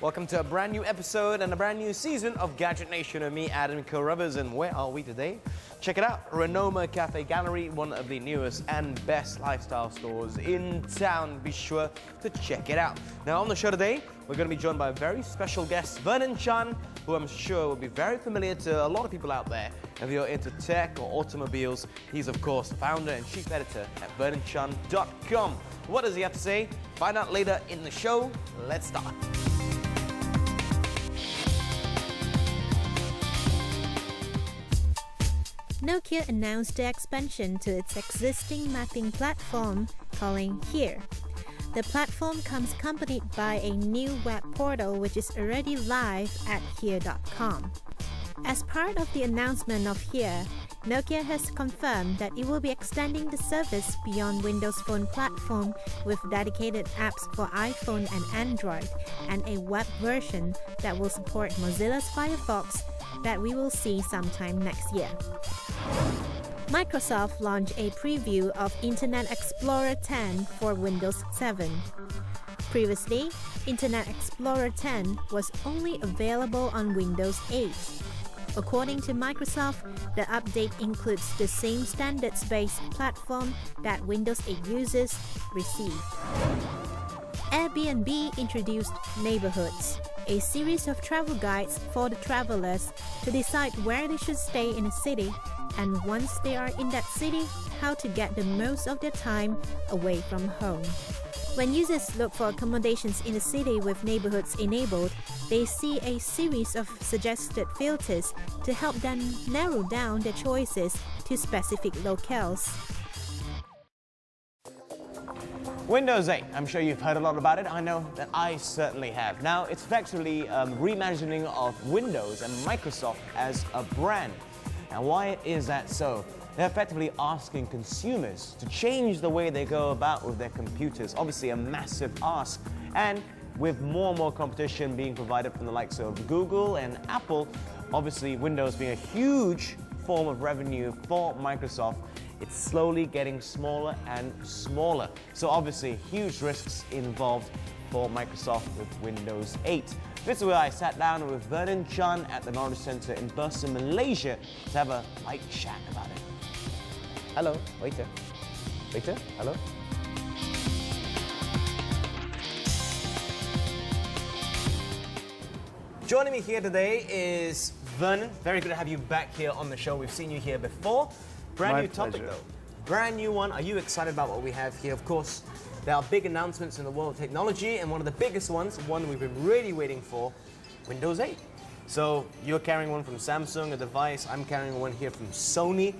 Welcome to a brand new episode and a brand new season of Gadget Nation with me, Adam Carruthers. And where are we today? Check it out, Renoma Cafe Gallery, one of the newest and best lifestyle stores in town. Be sure to check it out. Now on the show today, we're going to be joined by a very special guest, Vernon Chan, who I'm sure will be very familiar to a lot of people out there. If you're into tech or automobiles, he's of course founder and chief editor at vernonchan.com. What does he have to say? Find out later in the show. Let's start. Nokia announced the expansion to its existing mapping platform, calling Here. The platform comes accompanied by a new web portal which is already live at here.com. As part of the announcement of Here, Nokia has confirmed that it will be extending the service beyond Windows Phone platform with dedicated apps for iPhone and Android and a web version that will support Mozilla's Firefox that we will see sometime next year. Microsoft launched a preview of Internet Explorer 10 for Windows 7. Previously, Internet Explorer 10 was only available on Windows 8. According to Microsoft, the update includes the same standards-based platform that Windows 8 users received. Airbnb introduced Neighborhoods, a series of travel guides for the travelers to decide where they should stay in a city, and once they are in that city, how to get the most of their time away from home. When users look for accommodations in a city with neighborhoods enabled, they see a series of suggested filters to help them narrow down their choices to specific locales. Windows 8, I'm sure you've heard a lot about it. I know that I certainly have. Now, it's effectively reimagining of Windows and Microsoft as a brand. Now, why is that so? They're effectively asking consumers to change the way they go about with their computers. Obviously, a massive ask. And with more and more competition being provided from the likes of Google and Apple, obviously Windows being a huge form of revenue for Microsoft, it's slowly getting smaller and smaller. So obviously, huge risks involved for Microsoft with Windows 8. This is where I sat down with Vernon Chan at the Knowledge Center in Bursa Malaysia to have a light chat about it. Hello, waiter. Waiter, hello. Joining me here today is Vernon. Very good to have you back here on the show. We've seen you here before. Brand new topic though. Brand new one. Are you excited about what we have here? Of course, there are big announcements in the world of technology, and one of the biggest ones, one we've been really waiting for, Windows 8. So you're carrying one from Samsung, a device. I'm carrying one here from Sony.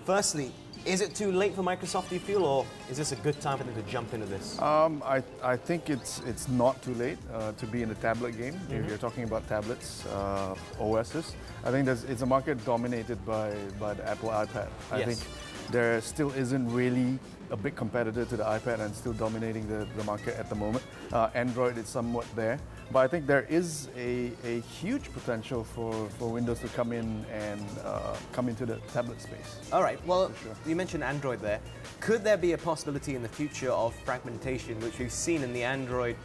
Firstly, is it too late for Microsoft, do you feel, or is this a good time for them to jump into this? I think it's not too late to be in the tablet game. If you're talking about tablets, OSs, I think it's a market dominated by the Apple iPad. I think there still isn't really a big competitor to the iPad and still dominating the market at the moment. Android is somewhat there. But I think there is a huge potential for Windows to come in and come into the tablet space. All right, well, sure. You mentioned Android there. Could there be a possibility in the future of fragmentation, which we've seen in the Android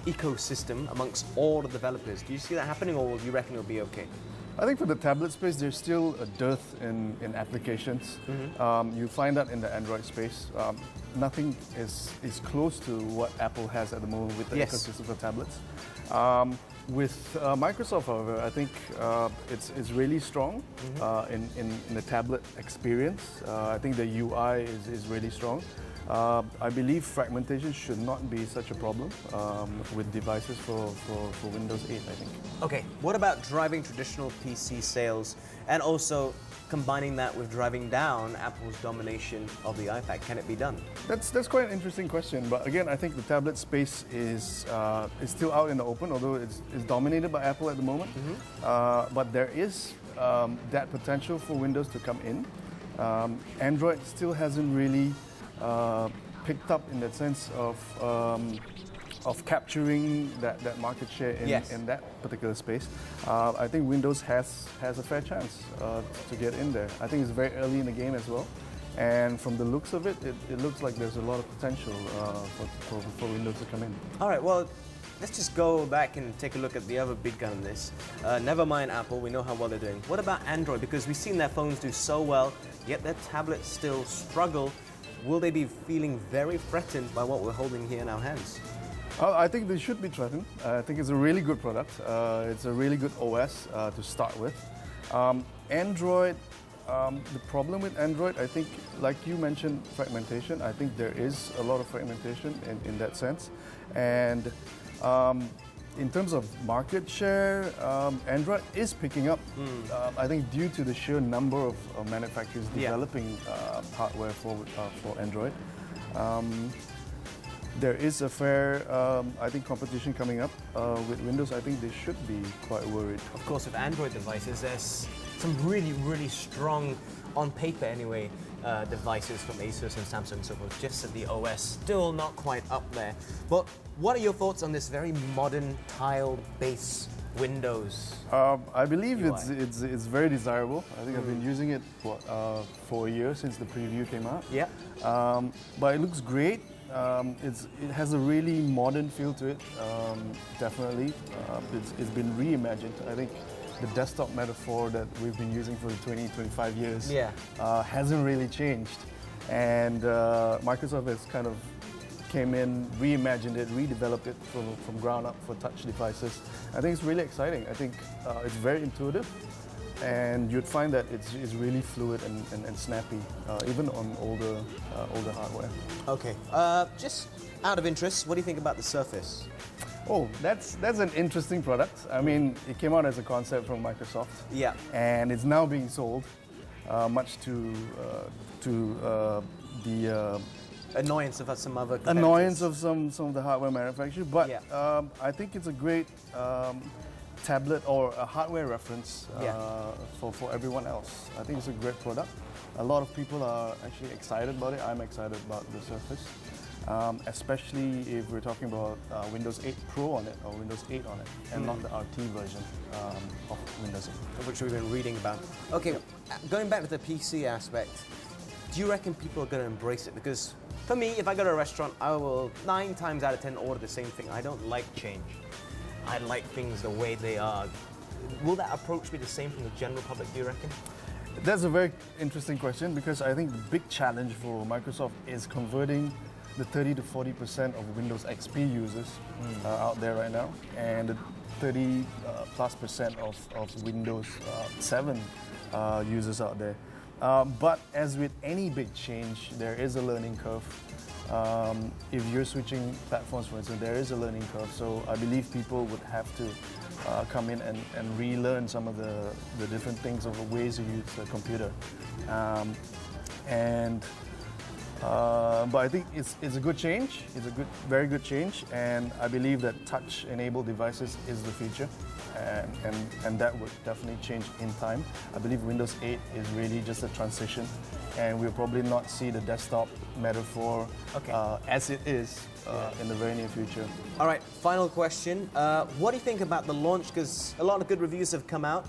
ecosystem amongst all the developers? Do you see that happening, or do you reckon it'll be okay? I think for the tablet space, there's still a dearth in applications. You find that in the Android space. Nothing is close to what Apple has at the moment with the ecosystem for tablets. With Microsoft, however, I think it's really strong in the tablet experience. I think the UI is really strong. I believe fragmentation should not be such a problem with devices for Windows 8, I think. Okay, what about driving traditional PC sales and also combining that with driving down Apple's domination of the iPad? Can it be done? That's quite an interesting question, but again, I think the tablet space is still out in the open, although it's dominated by Apple at the moment. But there is that potential for Windows to come in. Android still hasn't really picked up in that sense of capturing that market share in that particular space. I think Windows has a fair chance to get in there. I think it's very early in the game as well. And from the looks of it, it looks like there's a lot of potential for Windows to come in. All right, well, let's just go back and take a look at the other big gun in this. Never mind Apple, we know how well they're doing. What about Android? Because we've seen their phones do so well, yet their tablets still struggle. Will they be feeling very threatened by what we're holding here in our hands? I think they should be threatened. I think it's a really good product. It's a really good OS to start with. Android, the problem with Android, I think, like you mentioned, fragmentation. I think there is a lot of fragmentation in that sense. And in terms of market share, Android is picking up. I think due to the sheer number of manufacturers developing hardware for Android. There is a fair, I think, competition coming up with Windows. I think they should be quite worried. Of course, with Android devices, there's some really strong, on paper anyway, devices from Asus and Samsung and so forth. Just that the OS still not quite up there. But what are your thoughts on this very modern tile-based Windows? I believe it's very desirable. I think I've been using it for a year since the preview came out. Yeah. But it looks great. It has a really modern feel to it, definitely. It's been reimagined. I think the desktop metaphor that we've been using for the 25 years hasn't really changed. And Microsoft has kind of came in, reimagined it, redeveloped it from ground up for touch devices. I think it's really exciting. I think it's very intuitive. And you'd find that it's really fluid and snappy, even on older hardware. Okay. Just out of interest, what do you think about the Surface? Oh, that's an interesting product. I mean, it came out as a concept from Microsoft. Yeah. And it's now being sold, much to the annoyance of some other competitors. Annoyance of some of the hardware manufacturers. But I think it's a great tablet or a hardware reference for everyone else. I think it's a great product. A lot of people are actually excited about it. I'm excited about the Surface, especially if we're talking about Windows 8 Pro on it or Windows 8 on it, and not the RT version of Windows 8. Which we've been reading about. Okay, going back to the PC aspect, do you reckon people are going to embrace it? Because for me, if I go to a restaurant, I will 9 times out of 10 order the same thing. I don't like change. I like things the way they are. Will that approach be the same from the general public, do you reckon? That's a very interesting question, because I think the big challenge for Microsoft is converting the 30 to 40% of Windows XP users out there right now, and the 30+% of Windows 7 users out there. But as with any big change, there is a learning curve. If you're switching platforms, for instance, there is a learning curve. So I believe people would have to come in and relearn some of the different things of the ways to use the computer. But I think it's a good change. It's a very good change, and I believe that touch-enabled devices is the future, and that would definitely change in time. I believe Windows 8 is really just a transition, and we'll probably not see the desktop metaphor as it is in the very near future. All right, final question. What do you think about the launch? Because a lot of good reviews have come out.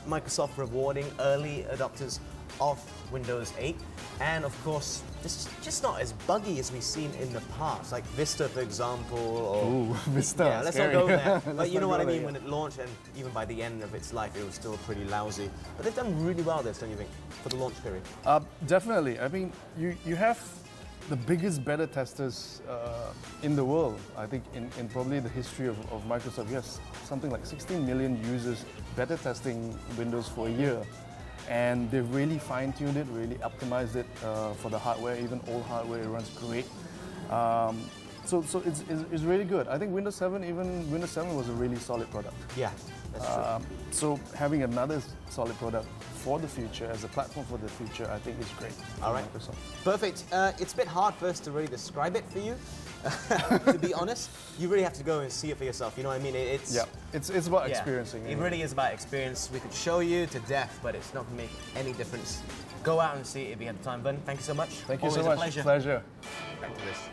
Microsoft rewarding early adopters of Windows 8. And of course, it's just not as buggy as we've seen in the past, like Vista, for example. Or, Ooh, Vista. Yeah, let's not go there. But you know what I mean, when it launched, and even by the end of its life, it was still pretty lousy. But they've done really well this, don't you think, for the launch period? Definitely. I mean, you have the biggest beta testers in the world. I think in probably the history of Microsoft, you have something like 16 million users beta testing Windows for a year. And they've really fine-tuned it, really optimized it for the hardware. Even old hardware, it runs great. So it's really good. I think Windows 7 was a really solid product. Yeah, that's true. So having another solid product for the future, as a platform for the future, I think is great. All right, Microsoft. Perfect. It's a bit hard for us to really describe it for you. To be honest, you really have to go and see it for yourself. You know what I mean? It's about experiencing. It really is about experience. We could show you to death, but it's not going to make any difference. Go out and see it if you have time. Vernon, thank you so much. Thank you Always so much. A pleasure. Pleasure. Back to this.